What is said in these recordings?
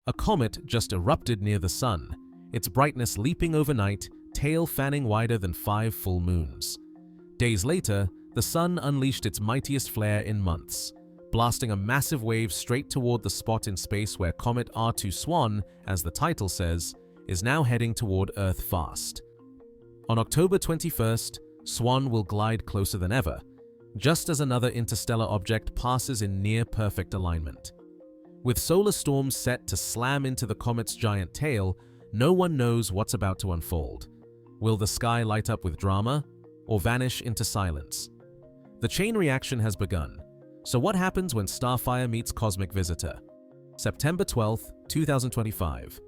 A comet just erupted near the Sun, its brightness leaping overnight, tail fanning wider than 5 full moons. Days later, the Sun unleashed its mightiest flare in months, blasting a massive wave straight toward the spot in space where Comet R2 Swan, as the title says, is now heading toward Earth fast. On October 21st, Swan will glide closer than ever, just as another interstellar object passes in near-perfect alignment. With solar storms set to slam into the comet's giant tail, no one knows what's about to unfold. Will the sky light up with drama, or vanish into silence? The chain reaction has begun. So what happens when Starfire meets Cosmic Visitor? September 12, 2025.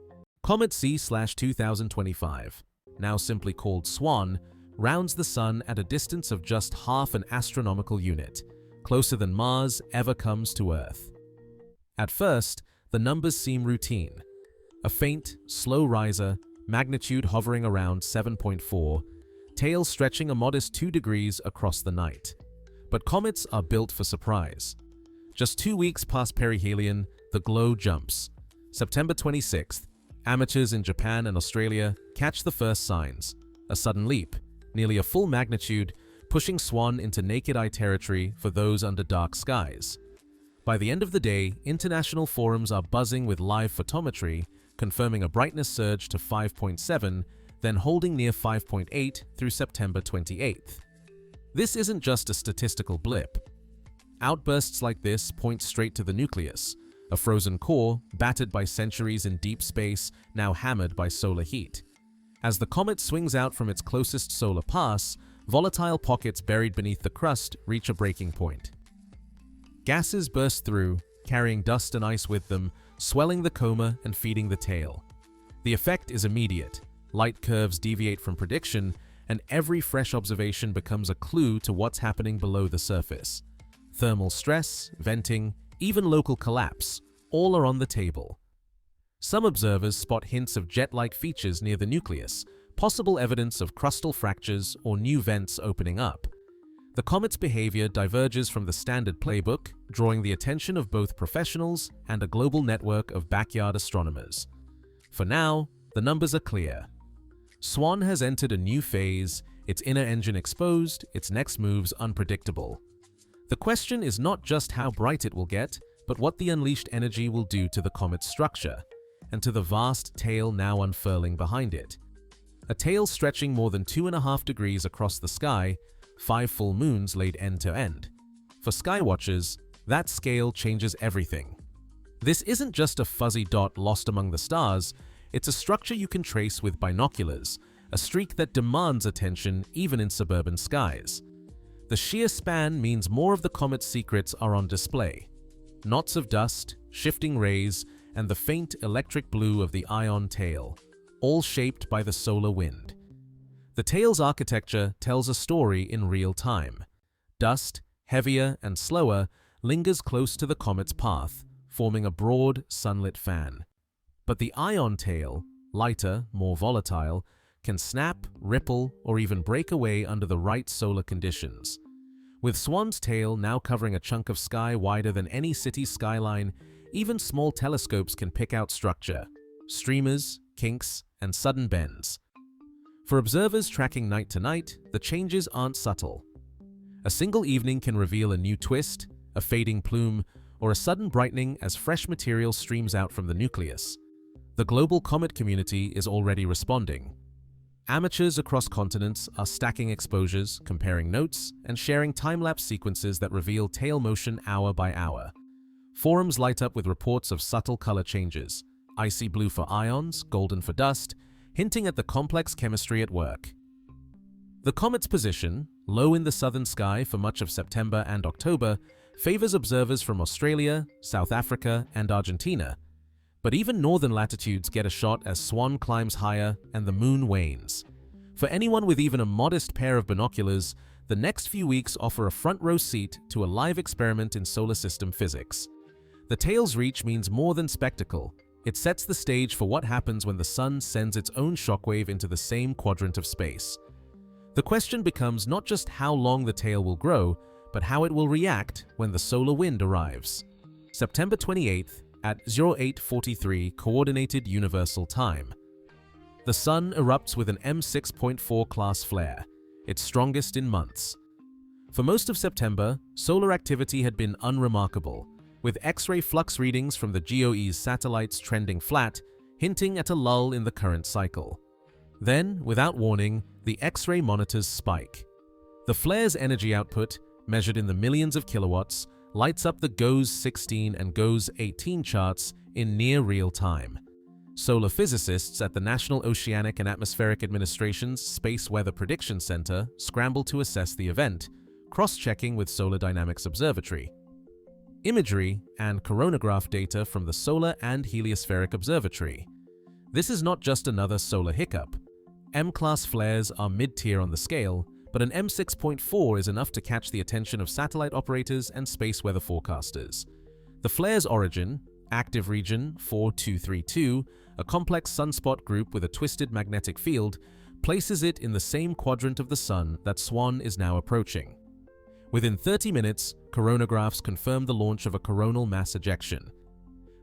Comet C/2025, now simply called Swan, rounds the Sun at a distance of just half an astronomical unit, closer than Mars ever comes to Earth. At first, the numbers seem routine. A faint, slow riser, magnitude hovering around 7.4, tail stretching a modest 2 degrees across the night. But comets are built for surprise. Just 2 weeks past perihelion, the glow jumps. September 26th, amateurs in Japan and Australia catch the first signs. A sudden leap, nearly a full magnitude, pushing Swan into naked eye territory for those under dark skies. By the end of the day, international forums are buzzing with live photometry, confirming a brightness surge to 5.7, then holding near 5.8 through September 28th. This isn't just a statistical blip. Outbursts like this point straight to the nucleus, a frozen core battered by centuries in deep space, now hammered by solar heat. As the comet swings out from its closest solar pass, volatile pockets buried beneath the crust reach a breaking point. Gases burst through, carrying dust and ice with them, swelling the coma and feeding the tail. The effect is immediate. Light curves deviate from prediction, and every fresh observation becomes a clue to what's happening below the surface. Thermal stress, venting, even local collapse, all are on the table. Some observers spot hints of jet-like features near the nucleus, possible evidence of crustal fractures or new vents opening up. The comet's behavior diverges from the standard playbook, drawing the attention of both professionals and a global network of backyard astronomers. For now, the numbers are clear. Swan has entered a new phase, its inner engine exposed, its next moves unpredictable. The question is not just how bright it will get, but what the unleashed energy will do to the comet's structure, and to the vast tail now unfurling behind it. A tail stretching more than 2.5 degrees across the sky, 5 full moons laid end to end. For skywatchers, that scale changes everything. This isn't just a fuzzy dot lost among the stars, it's a structure you can trace with binoculars, a streak that demands attention even in suburban skies. The sheer span means more of the comet's secrets are on display. Knots of dust, shifting rays, and the faint electric blue of the ion tail, all shaped by the solar wind. The tail's architecture tells a story in real time. Dust, heavier and slower, lingers close to the comet's path, forming a broad, sunlit fan. But the ion tail, lighter, more volatile, can snap, ripple, or even break away under the right solar conditions. With Swan's tail now covering a chunk of sky wider than any city's skyline, even small telescopes can pick out structure, streamers, kinks, and sudden bends. For observers tracking night to night, the changes aren't subtle. A single evening can reveal a new twist, a fading plume, or a sudden brightening as fresh material streams out from the nucleus. The global comet community is already responding. Amateurs across continents are stacking exposures, comparing notes, and sharing time-lapse sequences that reveal tail motion hour by hour. Forums light up with reports of subtle color changes, icy blue for ions, golden for dust, hinting at the complex chemistry at work. The comet's position, low in the southern sky for much of September and October, favors observers from Australia, South Africa, and Argentina. But even northern latitudes get a shot as Swan climbs higher and the moon wanes. For anyone with even a modest pair of binoculars, the next few weeks offer a front-row seat to a live experiment in solar system physics. The tail's reach means more than spectacle. It sets the stage for what happens when the Sun sends its own shockwave into the same quadrant of space. The question becomes not just how long the tail will grow, but how it will react when the solar wind arrives. September 28th, at 0843 Coordinated Universal Time. The Sun erupts with an M6.4 class flare, its strongest in months. For most of September, solar activity had been unremarkable, with X-ray flux readings from the GOE's satellites trending flat, hinting at a lull in the current cycle. Then, without warning, the X-ray monitors spike. The flare's energy output, measured in the millions of kilowatts, lights up the GOES 16 and GOES 18 charts in near real time. Solar physicists at the National Oceanic and Atmospheric Administration's Space Weather Prediction Center scramble to assess the event, cross-checking with Solar Dynamics Observatory. Imagery and coronagraph data from the Solar and Heliospheric Observatory. This is not just another solar hiccup. M-class flares are mid-tier on the scale, but an M6.4 is enough to catch the attention of satellite operators and space weather forecasters. The flare's origin, active region 4232, a complex sunspot group with a twisted magnetic field, places it in the same quadrant of the Sun that Swan is now approaching. Within 30 minutes, coronagraphs confirmed the launch of a coronal mass ejection.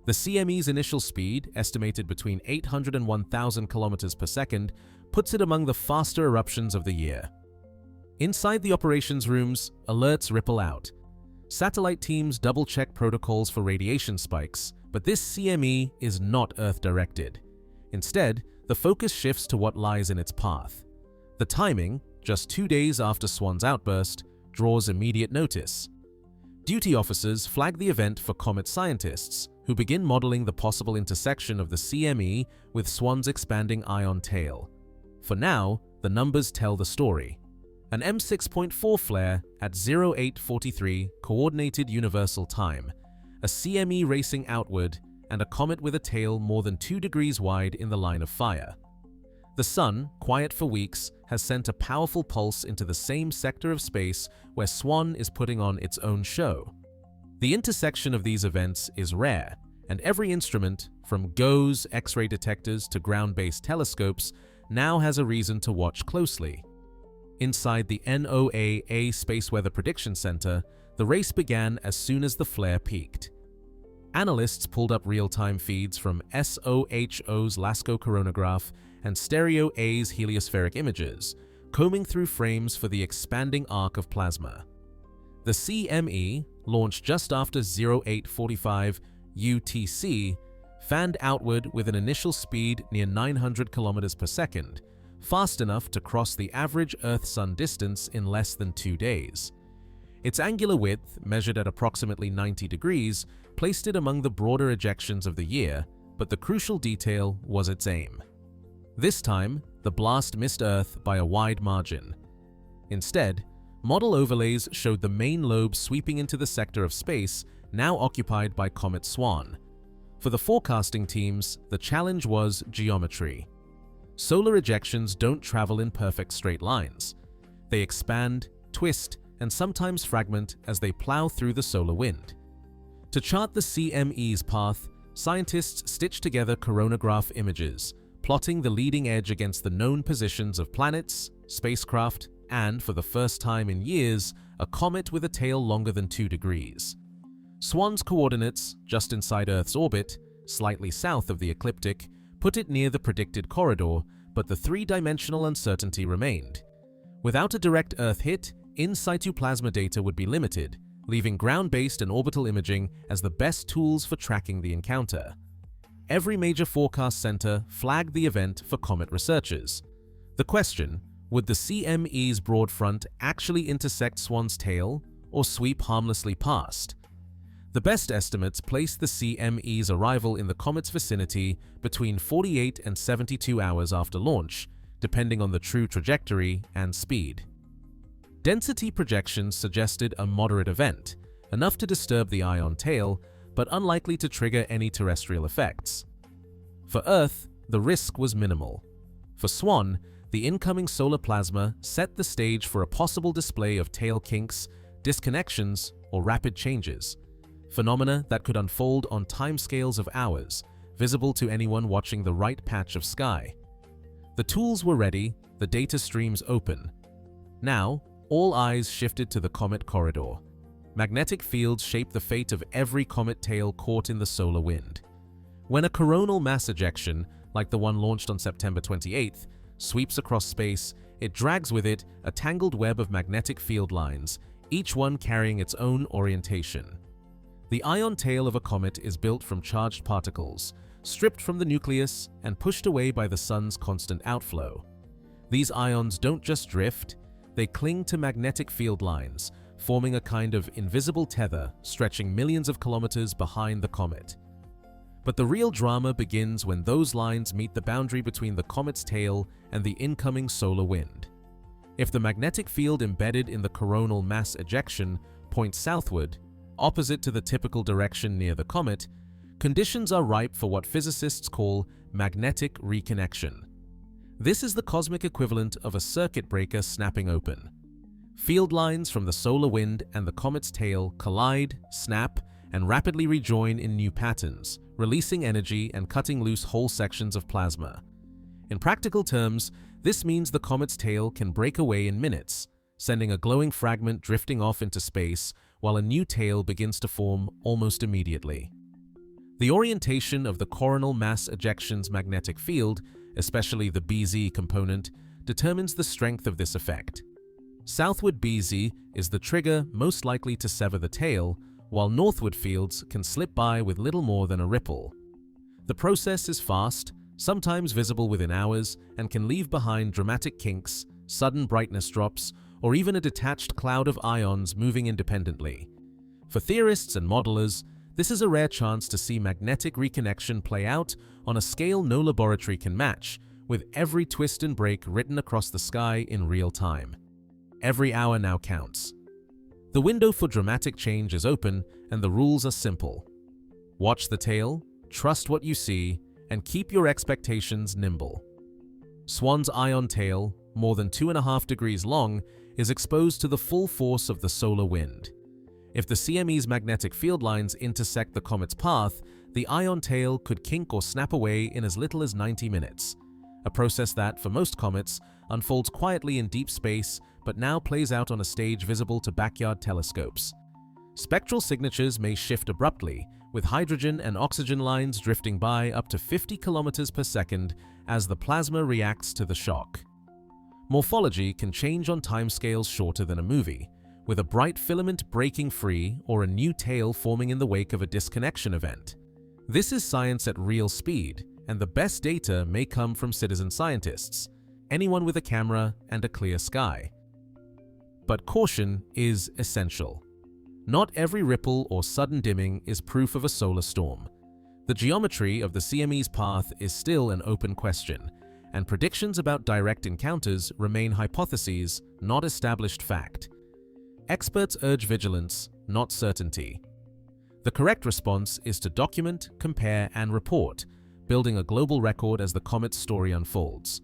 The CME's initial speed, estimated between 800 and 1,000 kilometers per second, puts it among the faster eruptions of the year. Inside the operations rooms, alerts ripple out. Satellite teams double-check protocols for radiation spikes, but this CME is not Earth-directed. Instead, the focus shifts to what lies in its path. The timing, just 2 days after Swan's outburst, draws immediate notice. Duty officers flag the event for Comet scientists, who begin modeling the possible intersection of the CME with Swan's expanding ion tail. For now, the numbers tell the story. An M6.4 flare at 0843 Coordinated Universal Time, a CME racing outward, and a comet with a tail more than 2 degrees wide in the line of fire. The Sun, quiet for weeks, has sent a powerful pulse into the same sector of space where Swan is putting on its own show. The intersection of these events is rare, and every instrument, from GOES X-ray detectors to ground-based telescopes, now has a reason to watch closely. Inside the NOAA Space Weather Prediction Center, the race began as soon as the flare peaked. Analysts pulled up real-time feeds from SOHO's LASCO coronagraph and Stereo A's heliospheric images, combing through frames for the expanding arc of plasma. The CME, launched just after 0845 UTC, fanned outward with an initial speed near 900 kilometers per second, fast enough to cross the average Earth-Sun distance in less than 2 days. Its angular width, measured at approximately 90 degrees, placed it among the broader ejections of the year, but the crucial detail was its aim. This time, the blast missed Earth by a wide margin. Instead, model overlays showed the main lobe sweeping into the sector of space now occupied by Comet Swan. For the forecasting teams, the challenge was geometry. Solar ejections don't travel in perfect straight lines. They expand, twist, and sometimes fragment as they plow through the solar wind. To chart the CME's path, scientists stitch together coronagraph images, plotting the leading edge against the known positions of planets, spacecraft, and, for the first time in years, a comet with a tail longer than 2 degrees. Swan's coordinates, just inside Earth's orbit, slightly south of the ecliptic, put it near the predicted corridor, but the three-dimensional uncertainty remained. Without a direct Earth hit, in situ plasma data would be limited, leaving ground-based and orbital imaging as the best tools for tracking the encounter. Every major forecast center flagged the event for comet researchers. The question, would the CME's broad front actually intersect Swan's tail or sweep harmlessly past? The best estimates place the CME's arrival in the comet's vicinity between 48 and 72 hours after launch, depending on the true trajectory and speed. Density projections suggested a moderate event, enough to disturb the ion tail, but unlikely to trigger any terrestrial effects. For Earth, the risk was minimal. For Swan, the incoming solar plasma set the stage for a possible display of tail kinks, disconnections, or rapid changes, phenomena that could unfold on timescales of hours, visible to anyone watching the right patch of sky. The tools were ready, the data streams open. Now, all eyes shifted to the comet corridor. Magnetic fields shape the fate of every comet tail caught in the solar wind. When a coronal mass ejection, like the one launched on September 28th, sweeps across space, it drags with it a tangled web of magnetic field lines, each one carrying its own orientation. The ion tail of a comet is built from charged particles, stripped from the nucleus and pushed away by the sun's constant outflow. These ions don't just drift, they cling to magnetic field lines, forming a kind of invisible tether stretching millions of kilometers behind the comet. But the real drama begins when those lines meet the boundary between the comet's tail and the incoming solar wind. If the magnetic field embedded in the coronal mass ejection points southward, opposite to the typical direction near the comet, conditions are ripe for what physicists call magnetic reconnection. This is the cosmic equivalent of a circuit breaker snapping open. Field lines from the solar wind and the comet's tail collide, snap, and rapidly rejoin in new patterns, releasing energy and cutting loose whole sections of plasma. In practical terms, this means the comet's tail can break away in minutes, sending a glowing fragment drifting off into space while a new tail begins to form almost immediately. The orientation of the coronal mass ejection's magnetic field, especially the BZ component, determines the strength of this effect. Southward BZ is the trigger most likely to sever the tail, while northward fields can slip by with little more than a ripple. The process is fast, sometimes visible within hours, and can leave behind dramatic kinks, sudden brightness drops, or even a detached cloud of ions moving independently. For theorists and modelers, this is a rare chance to see magnetic reconnection play out on a scale no laboratory can match, with every twist and break written across the sky in real time. Every hour now counts. The window for dramatic change is open, and the rules are simple. Watch the tail, trust what you see, and keep your expectations nimble. Swan's ion tail, more than 2.5 degrees long, is exposed to the full force of the solar wind. If the CME's magnetic field lines intersect the comet's path, the ion tail could kink or snap away in as little as 90 minutes, a process that, for most comets, unfolds quietly in deep space but now plays out on a stage visible to backyard telescopes. Spectral signatures may shift abruptly, with hydrogen and oxygen lines drifting by up to 50 kilometers per second as the plasma reacts to the shock. Morphology can change on timescales shorter than a movie, with a bright filament breaking free or a new tail forming in the wake of a disconnection event. This is science at real speed, and the best data may come from citizen scientists, anyone with a camera and a clear sky. But caution is essential. Not every ripple or sudden dimming is proof of a solar storm. The geometry of the CME's path is still an open question, and predictions about direct encounters remain hypotheses, not established fact. Experts urge vigilance, not certainty. The correct response is to document, compare, and report, building a global record as the comet's story unfolds.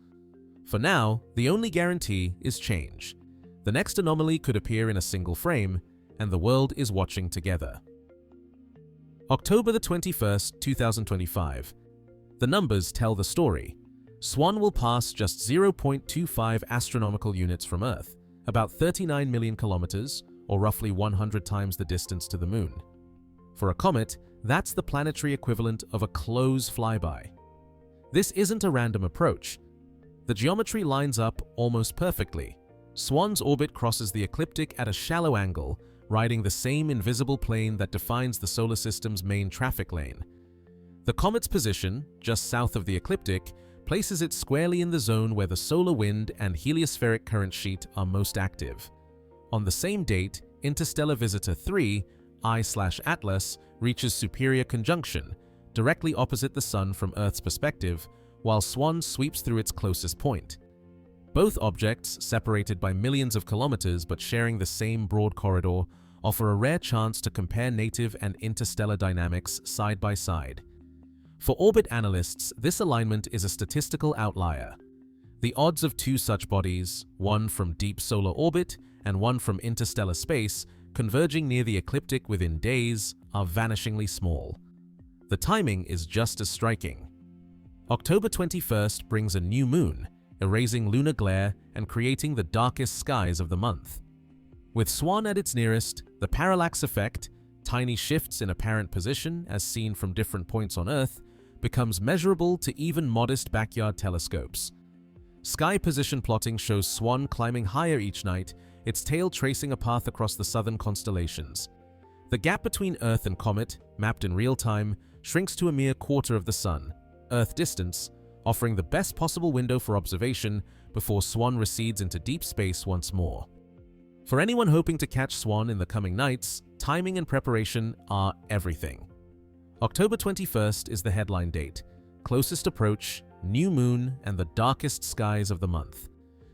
For now, the only guarantee is change. The next anomaly could appear in a single frame, and the world is watching together. October the 21st, 2025. The numbers tell the story. Swan will pass just 0.25 astronomical units from Earth, about 39 million kilometers, or roughly 100 times the distance to the Moon. For a comet, that's the planetary equivalent of a close flyby. This isn't a random approach. The geometry lines up almost perfectly. Swan's orbit crosses the ecliptic at a shallow angle, riding the same invisible plane that defines the solar system's main traffic lane. The comet's position, just south of the ecliptic, places it squarely in the zone where the solar wind and heliospheric current sheet are most active. On the same date, interstellar visitor 3, I/Atlas, reaches superior conjunction, directly opposite the Sun from Earth's perspective, while Swan sweeps through its closest point. Both objects, separated by millions of kilometers but sharing the same broad corridor, offer a rare chance to compare native and interstellar dynamics side by side. For orbit analysts, this alignment is a statistical outlier. The odds of two such bodies, one from deep solar orbit and one from interstellar space, converging near the ecliptic within days, are vanishingly small. The timing is just as striking. October 21st brings a new moon, erasing lunar glare and creating the darkest skies of the month. With Swan at its nearest, the parallax effect, tiny shifts in apparent position as seen from different points on Earth, becomes measurable to even modest backyard telescopes. Sky position plotting shows Swan climbing higher each night, its tail tracing a path across the southern constellations. The gap between Earth and Comet, mapped in real time, shrinks to a mere quarter of the Sun, Earth distance, offering the best possible window for observation before Swan recedes into deep space once more. For anyone hoping to catch Swan in the coming nights, timing and preparation are everything. October 21st is the headline date, closest approach, new moon, and the darkest skies of the month.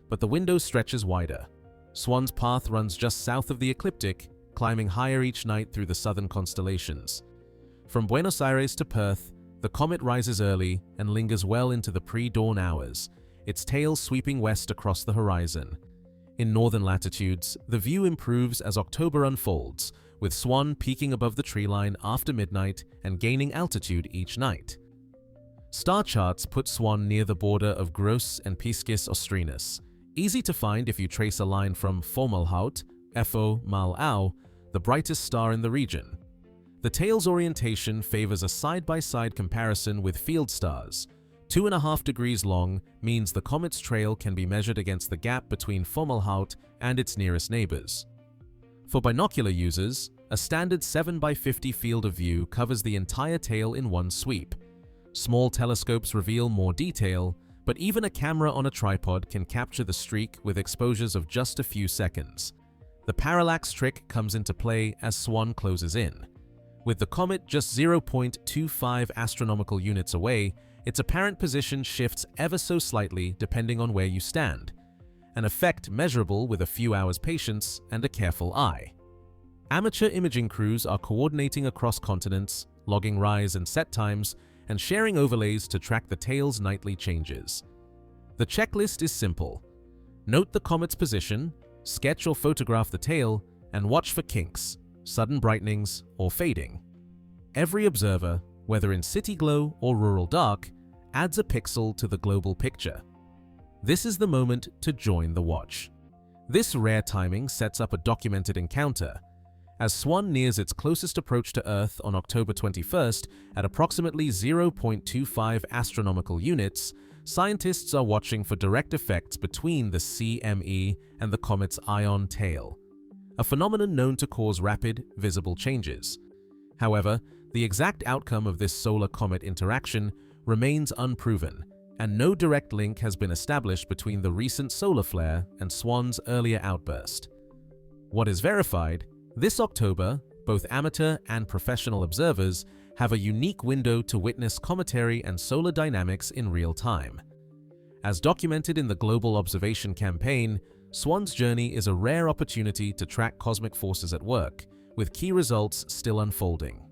But the window stretches wider. Swan's path runs just south of the ecliptic, climbing higher each night through the southern constellations. From Buenos Aires to Perth, the comet rises early and lingers well into the pre-dawn hours, its tail sweeping west across the horizon. In northern latitudes, the view improves as October unfolds, with Swan peaking above the treeline after midnight and gaining altitude each night. Star charts put Swan near the border of Gross and Piscis Austrinus, easy to find if you trace a line from Fomalhaut, Fo mal Au, the brightest star in the region. The tail's orientation favors a side-by-side comparison with field stars. 2.5 degrees long means the comet's trail can be measured against the gap between Fomalhaut and its nearest neighbors. For binocular users, a standard 7x50 field of view covers the entire tail in one sweep. Small telescopes reveal more detail, but even a camera on a tripod can capture the streak with exposures of just a few seconds. The parallax trick comes into play as Swan closes in. With the comet just 0.25 astronomical units away, its apparent position shifts ever so slightly depending on where you stand, an effect measurable with a few hours' patience and a careful eye. Amateur imaging crews are coordinating across continents, logging rise and set times, and sharing overlays to track the tail's nightly changes. The checklist is simple. Note the comet's position, sketch or photograph the tail, and watch for kinks, sudden brightenings, or fading. Every observer, whether in city glow or rural dark, adds a pixel to the global picture. This is the moment to join the watch. This rare timing sets up a documented encounter. As Swan nears its closest approach to Earth on October 21st at approximately 0.25 astronomical units, scientists are watching for direct effects between the CME and the comet's ion tail, a phenomenon known to cause rapid, visible changes. However, the exact outcome of this solar-comet interaction remains unproven, and no direct link has been established between the recent solar flare and Swan's earlier outburst. What is verified, this October, both amateur and professional observers have a unique window to witness cometary and solar dynamics in real time. As documented in the Global Observation Campaign, Swan's journey is a rare opportunity to track cosmic forces at work, with key results still unfolding.